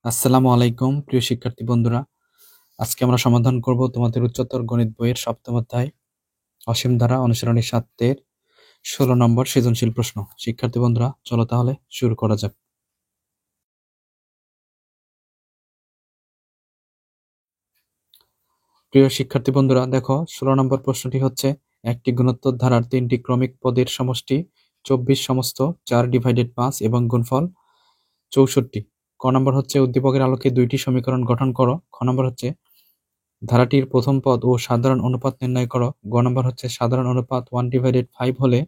আসসালামু আলাইকুম প্রিয় শিক্ষার্থী বন্ধুরা। আজকে আমরা সমাধান করব তোমাদের উচ্চতর গণিত বইয়ের সপ্তম অধ্যায় অসীম ধারা অনুসরণী ৭ 16 নম্বর সৃজনশীল প্রশ্ন। শিক্ষার্থী বন্ধুরা, চলো তাহলে শুরু করা যাক। প্রিয় শিক্ষার্থী বন্ধুরা, দেখো 16 নম্বর প্রশ্নটি হচ্ছে, একটি গুণোত্তর ধারার 3টি ক্রমিক পদের সমষ্টি 24 সমস্ত 4/5 এবং গুণফল 64। ক নম্বর হচ্ছে উদ্দীপকের আলোকে 2টি সমীকরণ গঠন করো। খ নম্বর হচ্ছে ধারাটির প্রথম পদ ও সাধারণ অনুপাত নির্ণয় করো। গ নম্বর হচ্ছে সাধারণ অনুপাত 1/5 হলে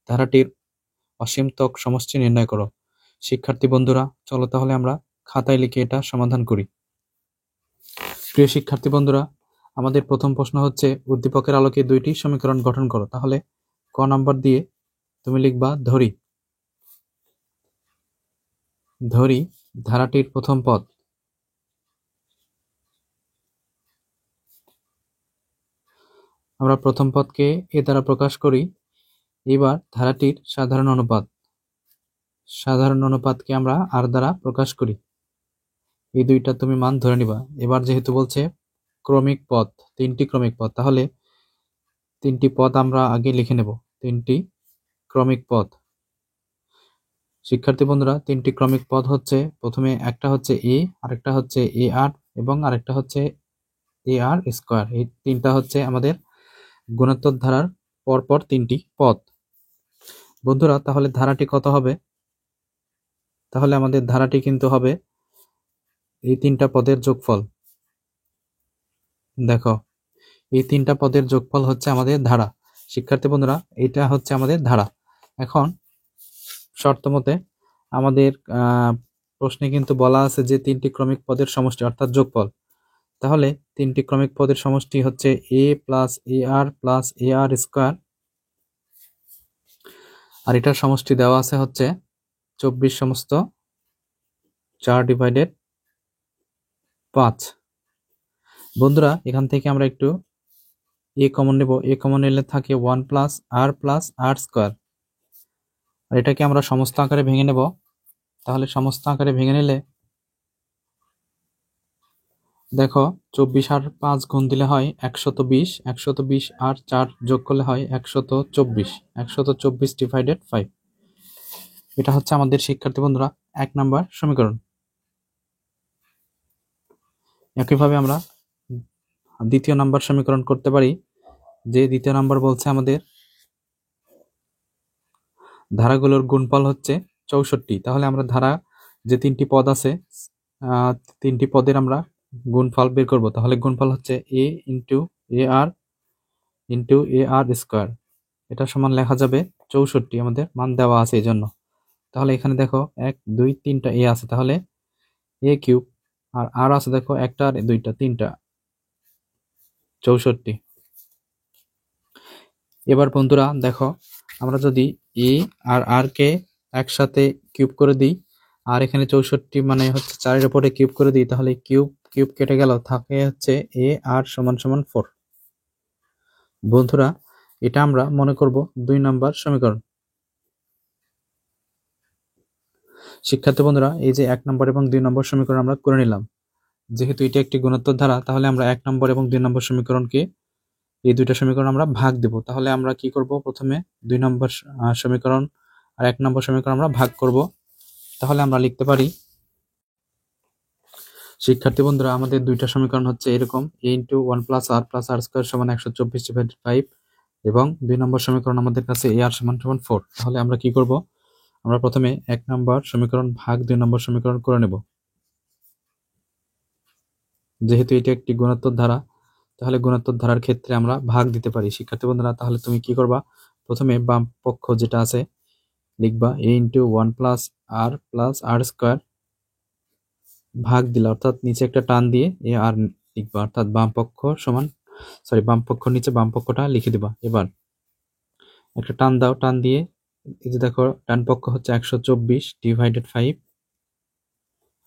ধারাটির অসীমতক সমষ্টি নির্ণয় করো। শিক্ষার্থী বন্ধুরা, চলো তাহলে আমরা খাতায় লিখে এটা সমাধান করি। প্রিয় শিক্ষার্থী বন্ধুরা, আমাদের প্রথম প্রশ্ন হচ্ছে উদ্দীপকের আলোকে 2টি সমীকরণ গঠন করো। তাহলে ক নম্বর দিয়ে তুমি লিখবা ধরি ধারাটির প্রথম পদ আমরা প্রথম পদকে এ দ্বারা প্রকাশ করি। এবার ধারাটির সাধারণ অনুপাতকে আমরা আর দ্বারা প্রকাশ করি। এই দুইটা তুমি মান ধরে নিবা। এবার যেহেতু বলছে ক্রমিক পদ, 3টি ক্রমিক পদ, তাহলে 3টি পদ আমরা আগে লিখে নেব। 3টি ক্রমিক পদ। শিক্ষার্থী বন্ধুরা, 3টি ক্রমিক পদ হচ্ছে, প্রথমে একটা হচ্ছে এ, আরেকটা হচ্ছে এ আর এবং আরেকটা হচ্ছে এ আর স্কোয়ার। এই তিনটা হচ্ছে আমাদের গুণোত্তর ধারার পরপর 3টি পদ। বন্ধুরা, তাহলে ধারাটি কত হবে? তাহলে আমাদের ধারাটি কিন্তু হবে এই 3টা পদের যোগফল। দেখো, এই 3টা পদের যোগফল হচ্ছে আমাদের ধারা। শিক্ষার্থী বন্ধুরা, এটা হচ্ছে আমাদের ধারা। এখন শর্ত মতে আমাদের প্রশ্নে কিন্তু বলা আছে যে 3টি ক্রমিক পদের সমষ্টি অর্থাৎ যোগফল। তাহলে 3টি ক্রমিক পদের সমষ্টি হচ্ছে এ প্লাস এ আর স্কোয়ার, আর এটার সমষ্টি দেওয়া আছে হচ্ছে 24 সমস্ত 4/5। বন্ধুরা, এখান থেকে আমরা একটু এ কমন নেব। এ কমন নিলে থাকে 1 প্লাস আর স্কোয়ার, আর এটাকে আমরা সমস্ত আকারে ভেঙে নেব। তাহলে সমস্ত আকারে ভেঙে নিলে দেখো, 24 আর 5 গুণ দিলে হয় 120, 120 আর 4 যোগ করলে হয় 124, 124/5। এটা হচ্ছে আমাদের শিক্ষার্থী বন্ধুরা 1 নাম্বার সমীকরণ। একইভাবে আমরা দ্বিতীয় নাম্বার সমীকরণ করতে পারি, যে দ্বিতীয় নাম্বার বলছে আমাদের ধারাগুলোর গুণফল হচ্ছে 64। তাহলে আমরা ধারা যে 3টি পদ আছে, 3টি পদের আমরা গুণফল বের করব। তাহলে গুণফল হচ্ছে এ ইন্টু এ আর স্কোয়ার। এটা সমান লেখা যাবে 64, আমাদের মান দেওয়া আছে এই জন্য। তাহলে এখানে দেখো 1 2 3টা এ আছে, তাহলে এ কিউব, আর আছে দেখো একটা আর দুইটা, 3টা, 64। এবার বন্ধুরা দেখো, আমরা যদি এ আর কে একসাথে কিউব করে দিই, আর এখানে 64 মানে হচ্ছে 4-এর উপরে কিউব করে দিই, তাহলে কিউব কেটে গেল, থাকে হচ্ছে এ আর সমান 4। বন্ধুরা, এটা আমরা মনে করব 2 নম্বর সমীকরণ। শিক্ষার্থী বন্ধুরা, এই যে 1 নম্বর এবং 2 নম্বর সমীকরণ আমরা করে নিলাম। যেহেতু এটা একটি গুণোত্তর ধারা, তাহলে আমরা 1 নম্বর এবং 2 নম্বর সমীকরণকে, এই দুইটা সমীকরণ আমরা ভাগ দেব। তাহলে আমরা কি করব? প্রথমে 2 নম্বর সমীকরণ আর 1 নম্বর সমীকরণ আমরা ভাগ করব। তাহলে আমরা লিখতে পারি, শিক্ষার্থী বন্ধুরা, আমাদের দুইটা সমীকরণ হচ্ছে এরকম, a into 1 plus r square সমান 124/5, এবং 2 নম্বর সমীকরণ আমাদের কাছে a আর সমান 4। তাহলে আমরা কি করব? আমরা প্রথমে 1 নম্বর সমীকরণ ভাগ 2 নম্বর সমীকরণ করে নেব। যেহেতু এটা একটি গুণোত্তর ধারা, তাহলে গুণোত্তর ধারার ক্ষেত্রে আমরা ভাগ দিতে পারি। শিক্ষার্থী বন্ধুরা, তাহলে তুমি কি করবা? প্রথমে বাম পক্ষ যেটা আছে লিখবা a into 1 plus r square, ভাগ দিলা, অর্থাৎ নিচে একটা টান দিয়ে এ আর লিখবা, অর্থাৎ বাম পক্ষ নিচে বাম পক্ষটা লিখে দিবা। এবার একটা টান দাও, টান দিয়ে এই যে দেখো, ডান পক্ষ হচ্ছে 124/5,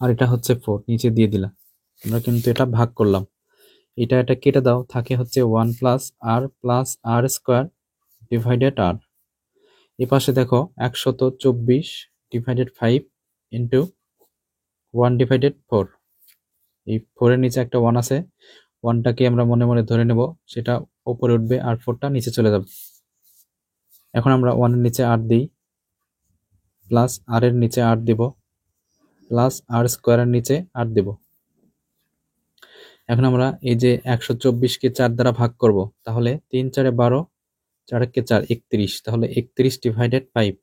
আর এটা হচ্ছে 4, নিচে দিয়ে দিলা। আমরা কিন্তু এটা ভাগ করলাম। এটা কেটে দাও, থাকে হচ্ছে 1 প্লাস আর স্কোয়ার ডিভাইডেড আর। এ পাশে দেখো 124/5 ইন্টু 1/4। এই 4 এর নিচে একটা 1 আছে, 1টাকে আমরা মনে মনে ধরে নেব, সেটা উপরে উঠবে আর 4টা নিচে চলে যাবে। এখন আমরা 1 এর নিচে 8 দিই, প্লাস আর এর নিচে 8 দিব, প্লাস আর স্কোয়ারের নিচে 8 দেব। এখন আমরা এই যে 124কে 4 দ্বারা ভাগ করব, তাহলে 3 4 12, 4 কে 4 31, তাহলে 31/5।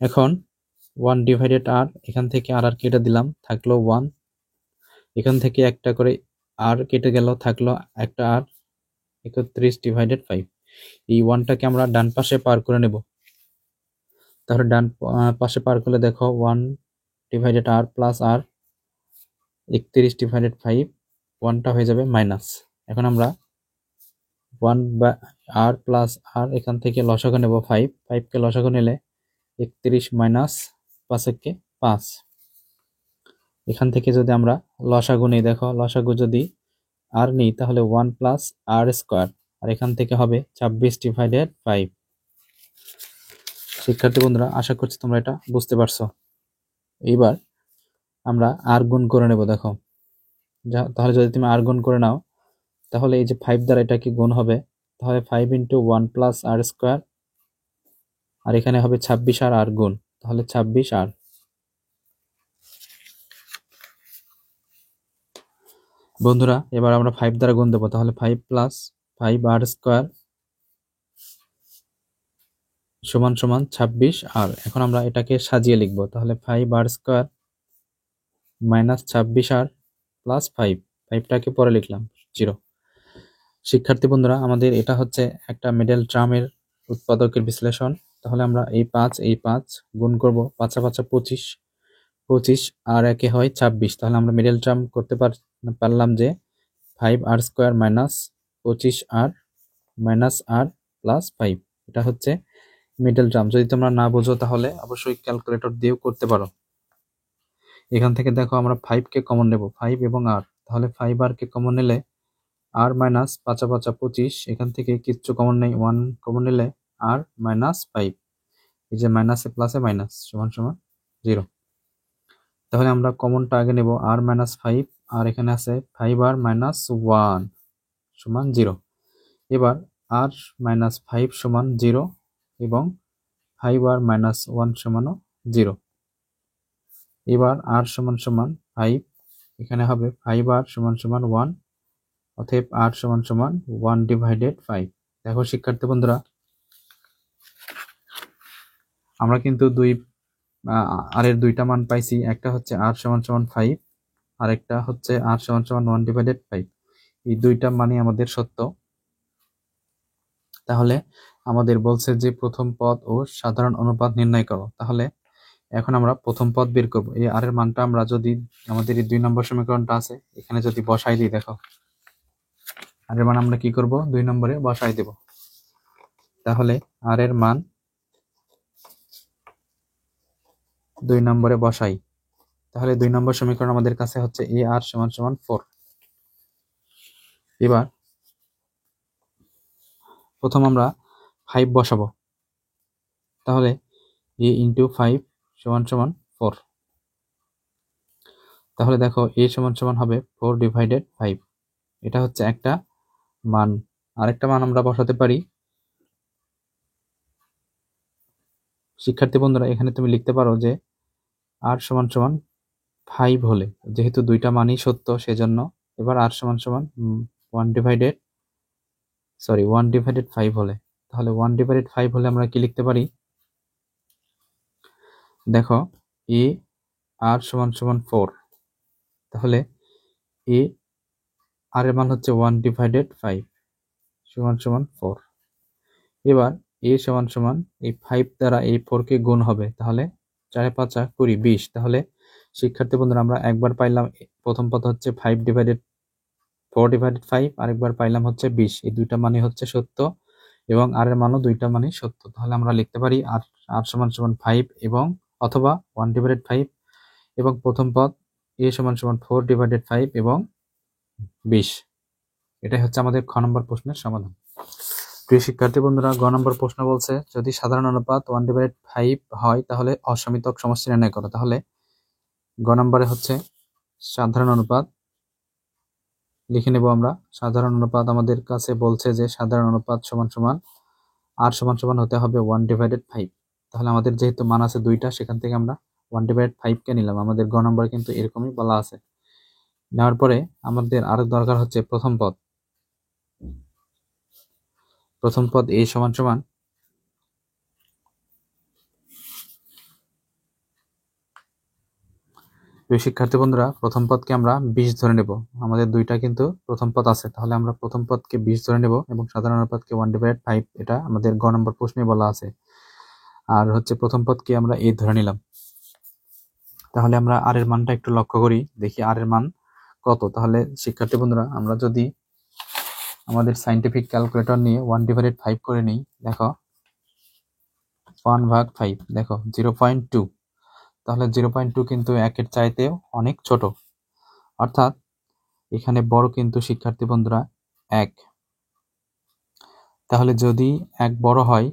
এখন 1/r, এখান থেকে আর কেটে দিলাম, থাকলো 1, এখান থেকে একটা করে আর কেটে গেল, থাকলো একটা আর, 31/5। এই 1টাকে আমরা ডান পাশে পার করে নেব। তাহলে ডান পাশে পার করলে দেখো 1/r প্লাস আর 31/5, 1টা হয়ে যাবে মাইনাস। এখন আমরা 1/r প্লাস আর এখান থেকে লসাগু নেব 5, 5কে লসাগু নিলে 31 মাইনাস 5 5। এখান থেকে যদি আমরা লসাগু নিই, দেখো লসাগু যদি আর নিই তাহলে 1 প্লাস আর স্কোয়ার, আর এখান থেকে হবে 26/5। শিক্ষার্থী বন্ধুরা, আশা করছি তোমরা এটা বুঝতে পারছো। এইবার আমরা আর গুণ করে নেব। দেখো তাহলে যদি তুমি আর গুণ করে নাও, তাহলে এই যে 5 দ্বারা এটা কি গুণ হবে, তাহলে 5 × 1 প্লাস আর স্কোয়ার, আর এখানে হবে 26 আর গুণ, তাহলে 26 আর। বন্ধুরা এবার আমরা 5 দ্বারা গুণ দেবো, তাহলে 5 প্লাস 5 আর স্কোয়ার সমান সমান 26 আর। এখন আমরা এটাকে সাজিয়ে লিখব, তাহলে 5 আর স্কোয়ার মাইনাস 26 আর প্লাস 5, 5টাকে পরে লিখলাম 0। শিক্ষার্থী বন্ধুরা, আমাদের এটা হচ্ছে একটা মিডল টার্মের উৎপাদকের বিশ্লেষণ। তাহলে আমরা এই 5 গুণ করব, 5 5 25, 25 আর একে হয় 26। তাহলে আমরা মিডল টার্ম করতে পারলাম যে 5 আর স্কোয়ার মাইনাস 25 আর মাইনাস আর প্লাস 5, এটা হচ্ছে মিডল টার্ম। যদি তোমরা না বোঝো তাহলে অবশ্যই ক্যালকুলেটর দিয়েও করতে পারো। এখান থেকে দেখো আমরা 5কে কমন নেব, 5 এবং আর, তাহলে 5 আর কে কমন নিলে আর মাইনাস 5 5 25, এখান থেকে কিচ্ছু কমন নেই, 1 কমন নিলে আর মাইনাস 5, এই যে মাইনাসে প্লাসে মাইনাস সমান সমান 0। তাহলে আমরা কমনটা আগে নেব, আর মাইনাস 5, আর এখানে আছে 5 আর মাইনাস 1 সমান 0। এবার আর মাইনাস 5 সমান 0 এবং 5 আর মাইনাস 1 সমানও 0। এবার আর সমান সমান 5, এখানে হবে 5 আর সমান সমান 1, অতএব আর সমান সমান 1/5। দেখো শিক্ষার্থী বন্ধুরা, আমরা কিন্তু আর এর দুইটা মান পাইছি, একটা হচ্ছে আর সমান সমান 5, আর একটা হচ্ছে আর সমান সমান 1/5। এই দুইটা মানই আমাদের সত্য। তাহলে আমাদের বলছে যে প্রথম পদ ও সাধারণ অনুপাত নির্ণয় করো। তাহলে এখন আমরা প্রথম পদ বের করব। এই আর এর মানটা আমরা যদি আমাদের এই 2 নম্বর সমীকরণটা আছে এখানে যদি বসাই দিই, দেখো আর এর মান আমরা কি করব, 2 নম্বরে বসাই দেব। তাহলে আর এর মান 2 নম্বরে বসাই, তাহলে 2 নম্বর সমীকরণ আমাদের কাছে হচ্ছে এ আর সমান সমান 4। এবার প্রথম আমরা 5 বসাবো, তাহলে এ ইন্টু 5 সমান সমান 4। তাহলে দেখো এ সমান সমান হবে 4/5, এটা হচ্ছে একটা মান। আরেকটা মান আমরা বসাতে পারি। শিক্ষার্থী বন্ধুরা, এখানে তুমি লিখতে পারো যে আর সমান সমান 5 হলে, যেহেতু দুইটা মানই সত্য সেজন্য, এবার আর সমান সমান 1/5 হলে, তাহলে 1/5 হলে আমরা কি লিখতে পারি, দেখো এ আর সমান সমান 4, তাহলে এ আর এর মান হচ্ছে 1/5 সমান সমান 4। এবার এ সমান সমান এই 5 দ্বারা এই 4 কে গুণ হবে, তাহলে 4 5 20, 20। তাহলে শিক্ষার্থী বন্ধুরা, আমরা একবার পাইলাম প্রথম পদ হচ্ছে 4/5, আরেকবার পাইলাম হচ্ছে 20। এই দুইটা মানে হচ্ছে সত্য এবং আর এর মানও দুইটা মানে সত্য। তাহলে আমরা লিখতে পারি আর সমান সমান 5 এবং অথবা 1/5 এবং প্রথম পদ এ সমান সমান 4/5 এবং 20। এটাই হচ্ছে আমাদের খ নম্বর প্রশ্নের সমাধান। প্রিয় শিক্ষার্থী বন্ধুরা, গ নম্বর প্রশ্ন বলছে যদি সাধারণ অনুপাত 1/5 হয় তাহলে অসমিতক সমষ্টি নির্ণয় করো। তাহলে গ নম্বরে হচ্ছে সাধারণ অনুপাত লিখে নেব আমরা। সাধারণ অনুপাত আমাদের কাছে বলছে যে সাধারণ অনুপাত সমান সমান আর সমান সমান হতে হবে 1/5। তাহলে আমাদের যেহেতু মান আছে 2টা, সেখান থেকে আমরা 1/5 কে নিলাম। আমাদের গ নম্বরে কিন্তু এরকমই বলা আছে। নেওয়ার পরে আমাদের আরো দরকার হচ্ছে প্রথম পদ। প্রথম পদ a সমান সমান শিক্ষার্থী বন্ধুরা, প্রথম পদকে আমরা 20 ধরে নেব। আমাদের 2টা কিন্তু প্রথম পদ আছে, তাহলে আমরা প্রথম পদকে 20 ধরে নেব এবং সাধারণ অনুপাতকে 1/5, এটা আমাদের গ নম্বর প্রশ্নে বলা আছে। আর হচ্ছে প্রথম পদকে আমরা a ধরে নিলাম। তাহলে আমরা আর এর মানটা একটু লক্ষ্য করি, দেখি আর এর মান কত। তাহলে শিক্ষার্থী বন্ধুরা, আমরা যদি আমাদের সাইন্টিফিক ক্যালকুলেটর নিয়ে 1/5 করে নিই, দেখো 1/5, দেখো 0.2। তাহলে 0.2 কিন্তু 1-এর চাইতেও অনেক ছোট, অর্থাৎ এখানে বড় কিন্তু শিক্ষার্থী বন্ধুরা 1। তাহলে যদি 1 বড় হয়,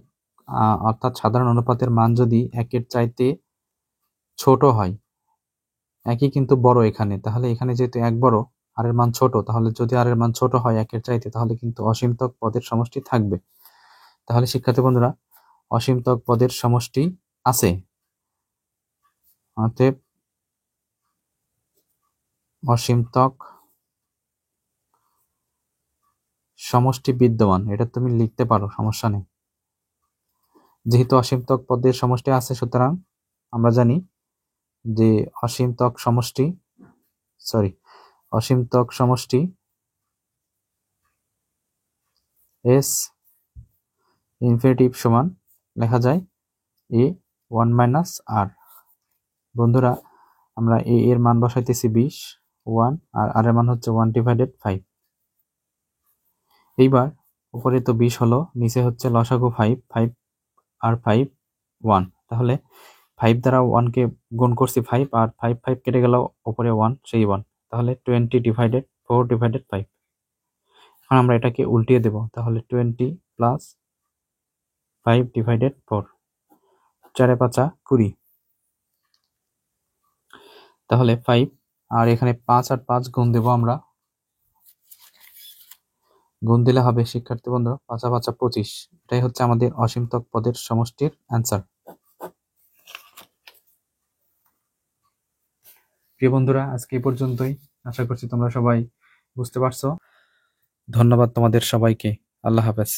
অর্থাৎ সাধারণ অনুপাতের মান যদি 1-এর চাইতে ছোট হয়, একই কিন্তু বড় এখানে, তাহলে এখানে যেহেতু 1 বড়, আর এর মান ছোট, তাহলে যদি আর এর মান ছোট হয় 1-এর চাইতে, তাহলে কিন্তু অসীমতক পদের সমষ্টি থাকবে। তাহলে শিক্ষার্থী বন্ধুরা, অসীমতক পদের সমষ্টি আছে, অতএব অসীমতক সমষ্টি বিদ্যমান। এটা তুমি লিখতে পারো, সমস্যা নেই। যেহেতু অসীমতক পদের সমষ্টি আছে, সুতরাং আমরা জানি যে অসীমতক সমষ্টি এস ইনফিনিটিভ সমান লেখা যায় a 1 - r। বন্ধুরা, আমরা a এর মান বসাইতেছি 20, 1, আর r এর মান হচ্ছে 1/5। এইবার উপরে তো 20 হলো, নিচে হচ্ছে লসাগু 5, 5 আর 5 1। তাহলে 5 দ্বারা 1 কে গুণ করছি 5, আর 5 5 কেটে গেল, উপরে 1 সেই 1। তাহলে 20/4/5। এখন আমরা এটাকে উল্টিয়ে দেব, তাহলে 20 + 5/4, 4 × 5 = 20। তাহলে 5, আর এখানে 5 আর 5 গুণ দেব আমরা। গুণ দিলে হবে শিক্ষার্থী বন্ধু 5 × 5 = 25। এটাই হচ্ছে আমাদের অসীমতক পদের সমষ্টির অ্যান্সার। প্রিয় বন্ধুরা, আজকে এই পর্যন্তই। আশা করছি তোমরা সবাই বুঝতে পারছো। ধন্যবাদ তোমাদের সবাইকে। আল্লাহ হাফেজ।